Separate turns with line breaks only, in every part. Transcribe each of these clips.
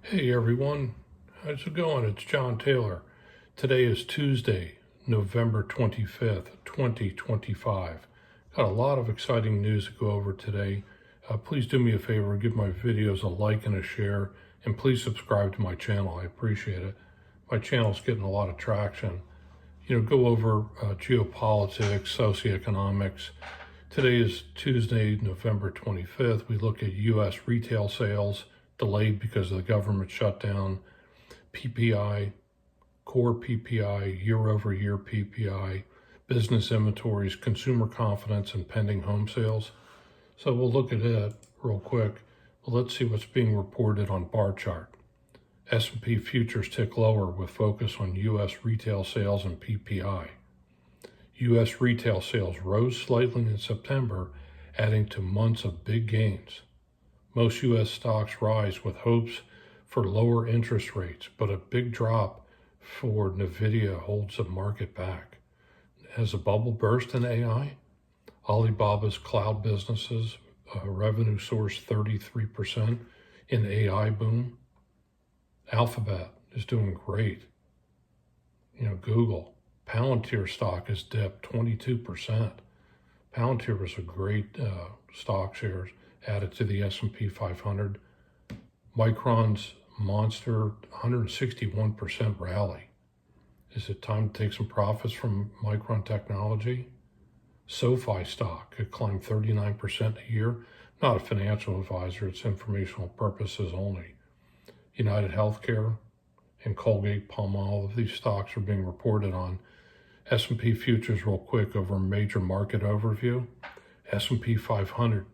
Hey everyone, how's it going? It's John Taylor. Today is Tuesday, November 25th, 2025. Got a lot of exciting news to go over today. Please do me a favor, give my videos a like and a share, and please subscribe to my channel. I appreciate it. My channel's getting a lot of traction. Go over geopolitics, socioeconomics. Today is Tuesday, November 25th. We look at U.S. retail sales, delayed because of the government shutdown, PPI, core PPI, year-over-year PPI, business inventories, consumer confidence, and pending home sales. So we'll look at it real quick. But let's see what's being reported on bar chart. S&P futures tick lower with focus on U.S. retail sales and PPI. U.S. retail sales rose slightly in September, adding to months of big gains. Most U.S. stocks rise with hopes for lower interest rates, but a big drop for NVIDIA holds the market back. Has a bubble burst in AI? Alibaba's cloud businesses revenue soars 33% in AI boom. Alphabet is doing great. Google, Palantir stock has dipped 22%. Palantir was a great stock shares added to the S&P 500. Micron's monster 161% rally. Is it time to take some profits from Micron Technology? SoFi stock, it climbed 39% a year. Not a financial advisor, it's informational purposes only. United Healthcare and Colgate-Palmolive, these stocks are being reported on. S&P futures real quick over a major market overview. S&P 500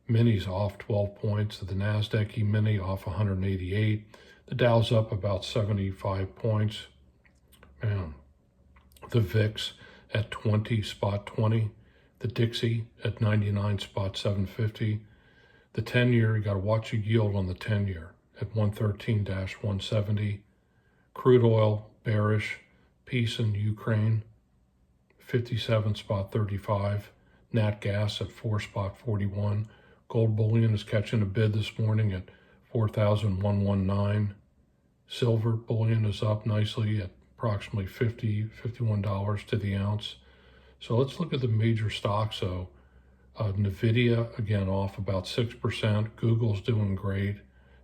minis off 12 points. The NASDAQ E-mini off 188. The Dow's up about 75 points. Man, the VIX at 20.20. The Dixie at 99.750. The 10-year, you got to watch your yield on the 10-year at 113-170. Crude oil bearish. Peace in Ukraine 57.35. Nat gas at 4.41. Gold bullion is catching a bid this morning at 4,119. Silver bullion is up nicely at approximately $51 to the ounce. So let's look at the major stocks though. NVIDIA, again, off about 6%. Google's doing great.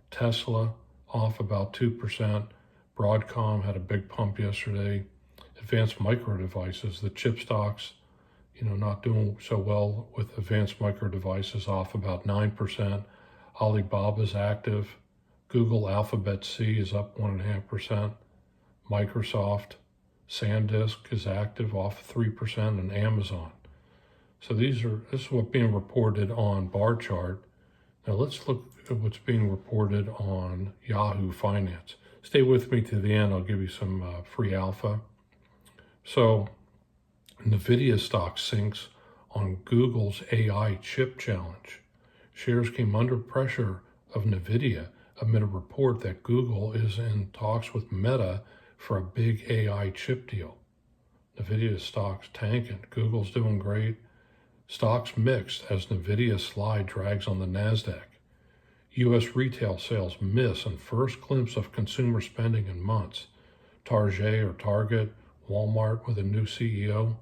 Tesla, off about 2%. Broadcom had a big pump yesterday. Advanced Micro Devices, the chip stocks, not doing so well with Advanced Micro Devices, off about 9%. Alibaba's active. Google Alphabet C is up 1.5%. Microsoft, SanDisk is active, off 3%, and Amazon. So this is what's being reported on bar chart. Now let's look at what's being reported on Yahoo Finance. Stay with me to the end. I'll give you some free alpha. So NVIDIA stock sinks on Google's AI chip challenge. Shares came under pressure of NVIDIA amid a report that Google is in talks with Meta for a big AI chip deal. NVIDIA stock's tanking. Google's doing great. Stocks mixed as NVIDIA slide drags on the NASDAQ. U.S. retail sales miss and first glimpse of consumer spending in months. Target or Target, Walmart with a new CEO.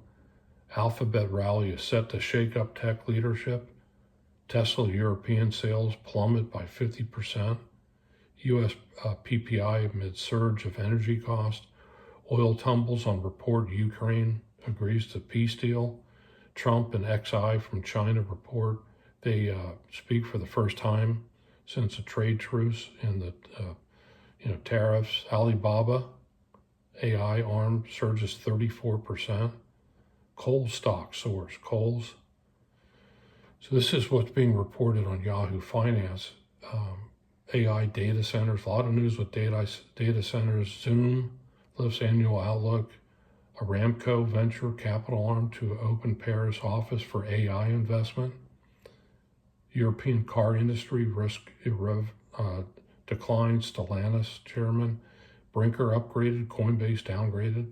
Alphabet rally is set to shake up tech leadership. Tesla European sales plummet by 50%. U.S. PPI amid surge of energy cost. Oil tumbles on report Ukraine agrees to peace deal. Trump and XI from China report they speak for the first time since a trade truce in the tariffs. Alibaba AI arm surges 34%. Coal stock soars. Coals. So this is what's being reported on Yahoo Finance. AI data centers, a lot of news with data centers. Zoom lifts annual outlook. Aramco venture capital arm to open Paris office for AI investment. European car industry risk declines. Stellantis chairman. Brinker upgraded. Coinbase downgraded.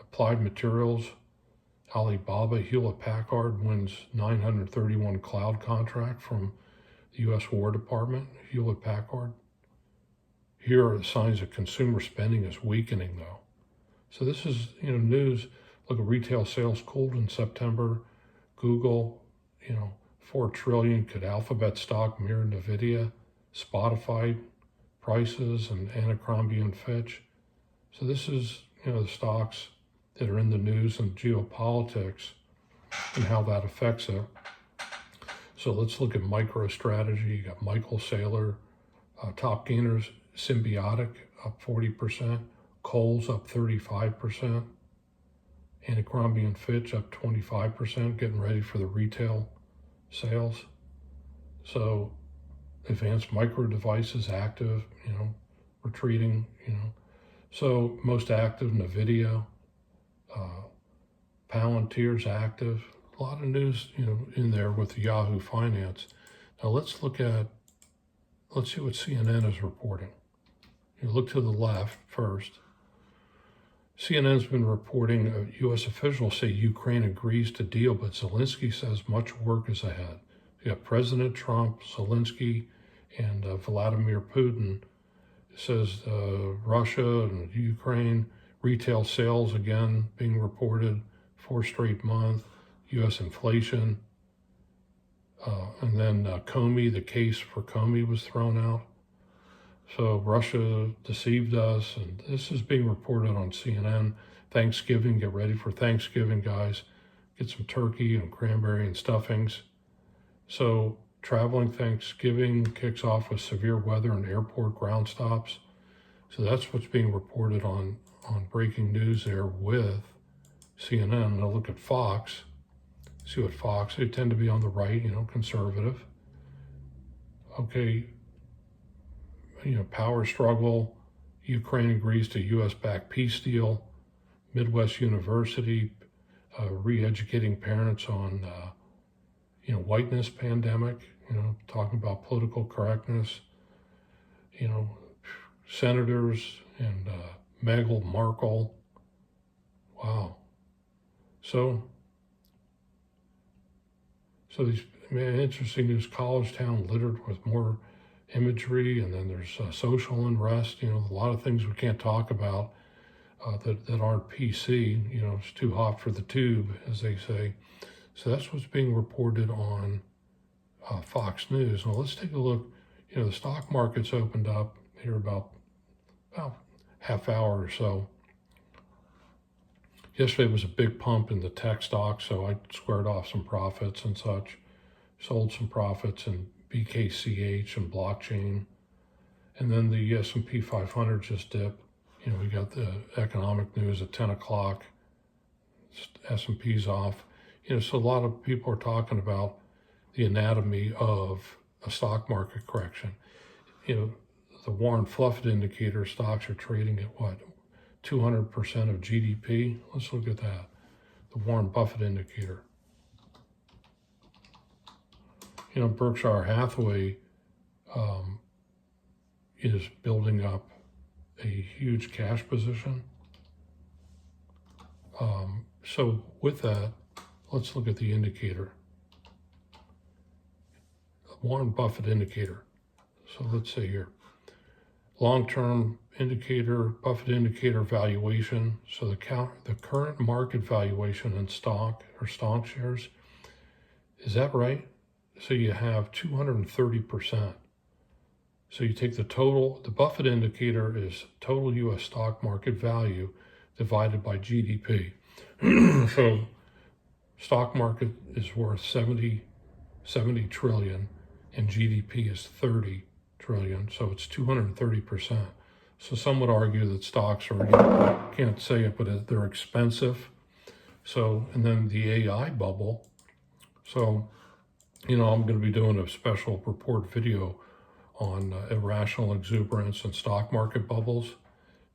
Applied Materials. Alibaba, Hewlett-Packard wins 931 cloud contract from the U.S. War Department. Hewlett-Packard. Here are the signs that consumer spending is weakening, though. So this is, news. Look at retail sales cooled in September. Google, 4 trillion. Could Alphabet stock mirror NVIDIA? Spotify prices and 𝐸𝐃𝐄. So this is, the stocks that are in the news and geopolitics and how that affects it. So let's look at MicroStrategy. You got Michael Saylor, top gainers, Symbiotic up 40%, Kohl's up 35%, 𝐸𝐃𝐄 up 25%, getting ready for the retail sales. So Advanced Micro Devices active, retreating, So most active, NVIDIA, Palantir's active. A lot of news, in there with the Yahoo Finance. Now let's see what CNN is reporting. You look to the left first. CNN's been reporting U.S. officials say Ukraine agrees to deal, but Zelensky says much work is ahead. You got President Trump, Zelensky, and Vladimir Putin. It says Russia and Ukraine, retail sales again being reported, 4 straight months, U.S. inflation. And then 𝐓𝐇𝐈𝐒, the case for 𝐓𝐇𝐈𝐒 was thrown out. So Russia deceived us, and this is being reported on CNN. Thanksgiving, get ready for Thanksgiving, guys. Get some turkey and cranberry and stuffings. So traveling Thanksgiving kicks off with severe weather and airport ground stops. So that's what's being reported on breaking news there with CNN. Now look at Fox. See what Fox, they tend to be on the right, conservative. Okay, power struggle, Ukraine agrees to U.S.-backed peace deal, Midwest University re-educating parents on, whiteness pandemic, talking about political correctness, senators and Meghan Markle. Wow. So these interesting news, college town littered with more imagery, and then there's social unrest, a lot of things we can't talk about that aren't PC, it's too hot for the tube, as they say. So that's what's being reported on Fox News. Now let's take a look, the stock market's opened up here about half hour or so. Yesterday was a big pump in the tech stock, so I squared off some profits and such, sold some profits in 𝐕𝐃𝐄 and blockchain. And then the S&P 500 just dipped. We got the economic news at 10 o'clock. S&P's off. So a lot of people are talking about the anatomy of a stock market correction. The Warren Buffett indicator stocks are trading at what? 200% of GDP. Let's look at that. The Warren Buffett indicator. Berkshire Hathaway is building up a huge cash position. So with that, let's look at the indicator. The Warren Buffett indicator. So let's say here, long-term indicator, Buffett indicator valuation. So the current market valuation in stock or stock shares, is that right? So you have 230%. So you take the Buffett indicator is total U.S. stock market value divided by GDP. So stock market is worth 70 trillion and GDP is 30 trillion. So it's 230%. So some would argue that stocks are, can't say it, but they're expensive. So, and then the AI bubble. So, I'm going to be doing a special report video on irrational exuberance and stock market bubbles,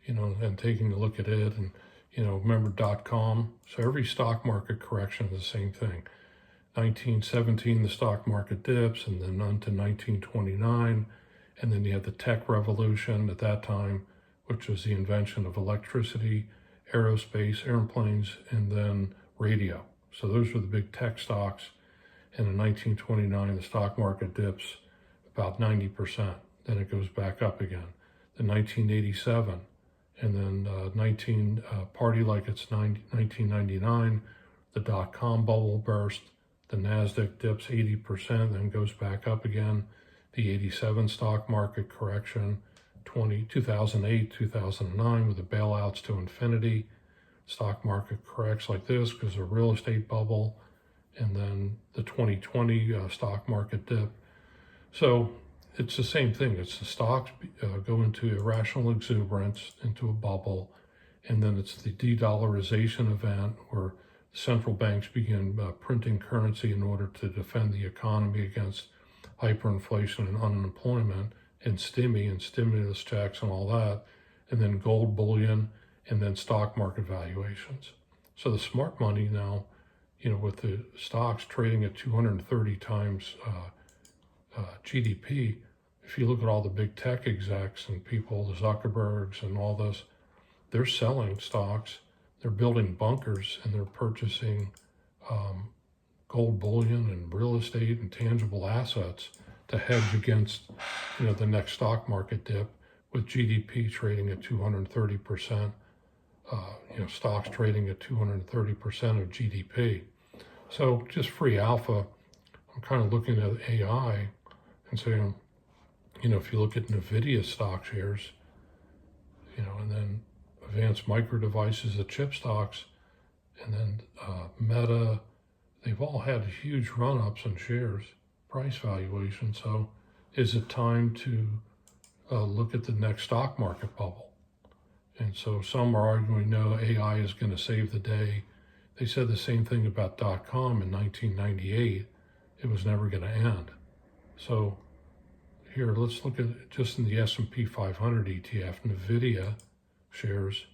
and taking a look at it. And, remember .com. So every stock market correction is the same thing. 1917, the stock market dips, and then on to 1929. And then you had the tech revolution at that time, which was the invention of electricity, aerospace, airplanes, and then radio. So those were the big tech stocks. And in 1929, the stock market dips about 90%. Then it goes back up again. the 1987, and then party like it's 1999, the dot-com bubble burst, the NASDAQ dips 80%, then goes back up again, the 87 stock market correction, 2008, 2009 with the bailouts to infinity, stock market corrects like this because of real estate bubble, and then the 2020 stock market dip. So it's the same thing. It's the stocks go into irrational exuberance, into a bubble, and then it's the de-dollarization event where central banks begin printing currency in order to defend the economy against hyperinflation and unemployment and stimulus checks and all that, and then gold bullion, and then stock market valuations. So the smart money now, with the stocks trading at 230 times GDP, if you look at all the big tech execs and people, the Zuckerbergs and all this, they're selling stocks, they're building bunkers, and they're purchasing gold bullion and real estate and tangible assets to hedge against, the next stock market dip with GDP trading at 230%, stocks trading at 230% of GDP. So just free alpha, I'm kind of looking at AI and saying, if you look at NVIDIA stock shares, and then Advanced Micro Devices, the chip stocks, and then Meta, they've all had huge run-ups in shares, price valuation. So is it time to look at the next stock market bubble? And so some are arguing, no, AI is going to save the day. They said the same thing about .com in 1998. It was never going to end. So here, let's look at just in the S&P 500 ETF, NVIDIA shares,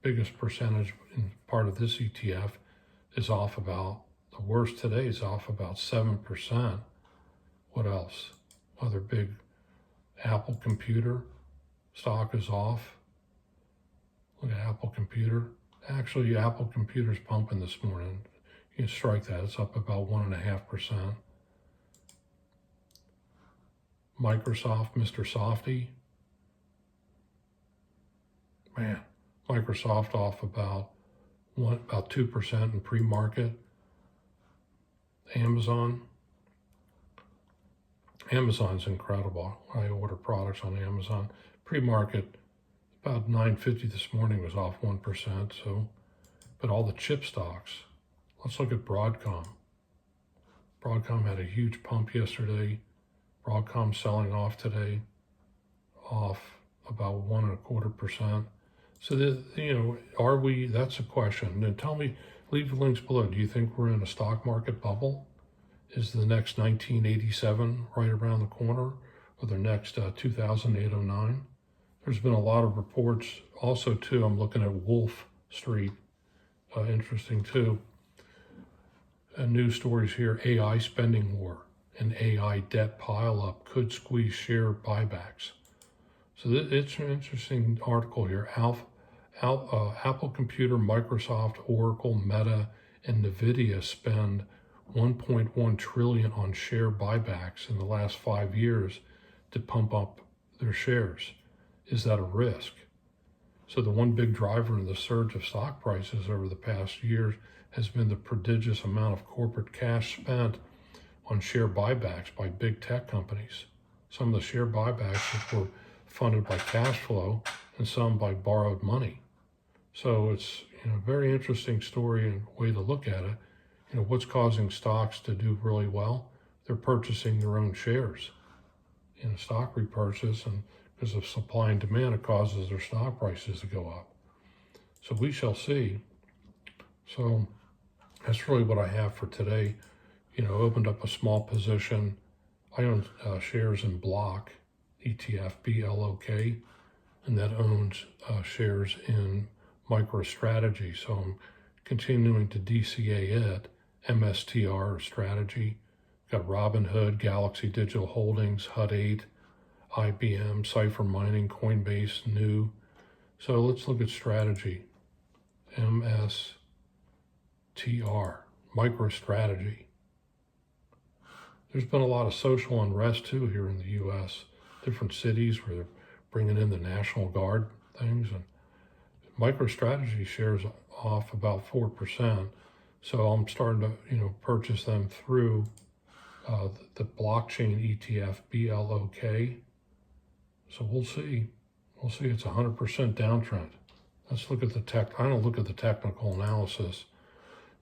biggest percentage in part of this ETF is off about, the worst today is off about 7%. What else? Other big, Apple Computer stock is off. Look at Apple Computer. Actually, Apple Computer's pumping this morning. You can strike that. It's up about 1.5%. Microsoft, Mr. Softy. Man, Microsoft off about 2% in pre-market. Amazon's incredible. I order products on Amazon. Pre-market, about 950 this morning, was off 1%. So, but all the chip stocks. Let's look at Broadcom. Broadcom had a huge pump yesterday. Broadcom selling off today, off about 1.25%. So, are we? That's a question. And tell me, leave the links below. Do you think we're in a stock market bubble? Is the next 1987 right around the corner, or the next 2008-09? There's been a lot of reports. Also, too, I'm looking at Wolf Street. Interesting, too. News stories here, AI spending war and AI debt pileup could squeeze share buybacks. So it's an interesting article here. Apple Computer, Microsoft, Oracle, Meta, and NVIDIA spend $1.1 trillion on share buybacks in the last 5 years to pump up their shares. Is that a risk? So the one big driver in the surge of stock prices over the past years has been the prodigious amount of corporate cash spent on share buybacks by big tech companies. Some of the share buybacks were funded by cash flow and some by borrowed money. So it's a very interesting story and way to look at it. What's causing stocks to do really well? They're purchasing their own shares in a stock repurchase, and because of supply and demand, it causes their stock prices to go up. So we shall see. So that's really what I have for today. Opened up a small position. I own shares in Block, ETF, BLOK, and that owns shares in MicroStrategy. So I'm continuing to DCA it, MSTR strategy. Got Robinhood, Galaxy Digital Holdings, HUD-8, IBM, Cipher Mining, Coinbase, New. So let's look at strategy. MSTR, MicroStrategy. There's been a lot of social unrest too here in the U.S. different cities where they're bringing in the National Guard things. And MicroStrategy shares off about 4%. So I'm starting to, purchase them through the blockchain ETF, 𝐕𝐈𝐃. So we'll see. We'll see. It's 100% downtrend. Let's look at I don't look at the technical analysis.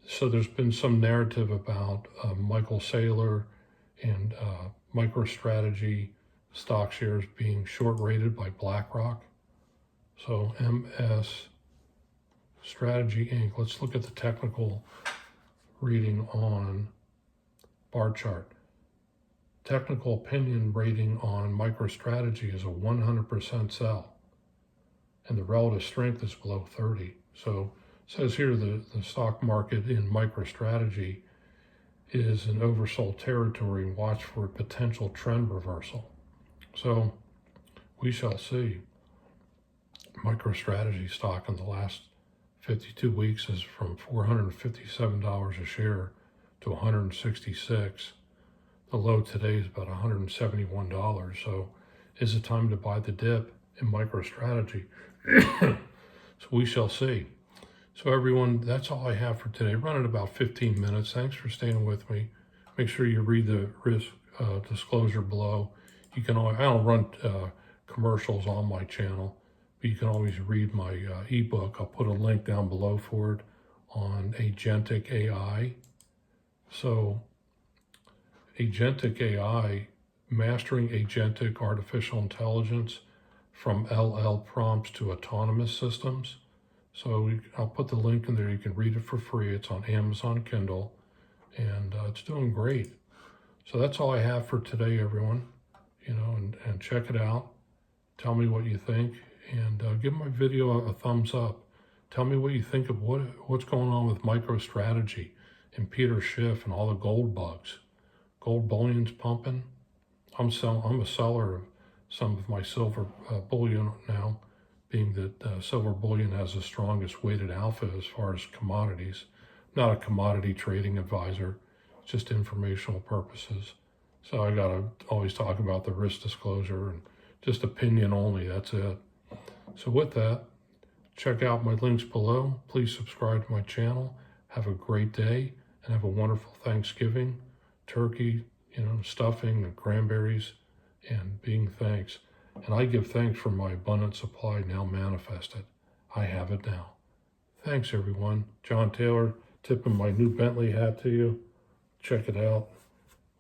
So there's been some narrative about Michael Saylor and MicroStrategy stock shares being short rated by BlackRock. So MS Strategy Inc. Let's look at the technical reading on bar chart. Technical opinion rating on MicroStrategy is a 100% sell, and the relative strength is below 30. So it says here the stock market in MicroStrategy is in oversold territory and watch for a potential trend reversal. So we shall see. MicroStrategy stock in the last 52 weeks is from $457 a share to $166. The low today is about $171. So is it time to buy the dip in MicroStrategy? So we shall see. So everyone, that's all I have for today. Running about 15 minutes. Thanks for staying with me. Make sure you read the risk disclosure below. You can always, I don't run commercials on my channel, but you can always read my ebook. I'll put a link down below for it on Agentic AI. So Agentic AI, mastering agentic artificial intelligence from LL prompts to autonomous systems. So I'll put the link in there. You can read it for free. It's on Amazon Kindle, and it's doing great. So that's all I have for today, everyone. And check it out. Tell me what you think, and give my video a thumbs up. Tell me what you think of what's going on with MicroStrategy and Peter Schiff and all the gold bugs. Gold bullion's pumping. I'm a seller of some of my silver bullion now, being that silver bullion has the strongest weighted alpha as far as commodities. I'm not a commodity trading advisor, just informational purposes. So I gotta always talk about the risk disclosure and just opinion only, that's it. So with that, check out my links below. Please subscribe to my channel. Have a great day and have a wonderful Thanksgiving. Turkey, stuffing and cranberries, and being thanks. And I give thanks for my abundant supply now manifested. I have it now. Thanks, everyone. John Taylor, tipping my new Bentley hat to you. Check it out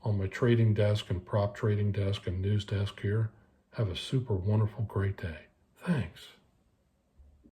on my trading desk and prop trading desk and news desk here. Have a super wonderful, great day. Thanks.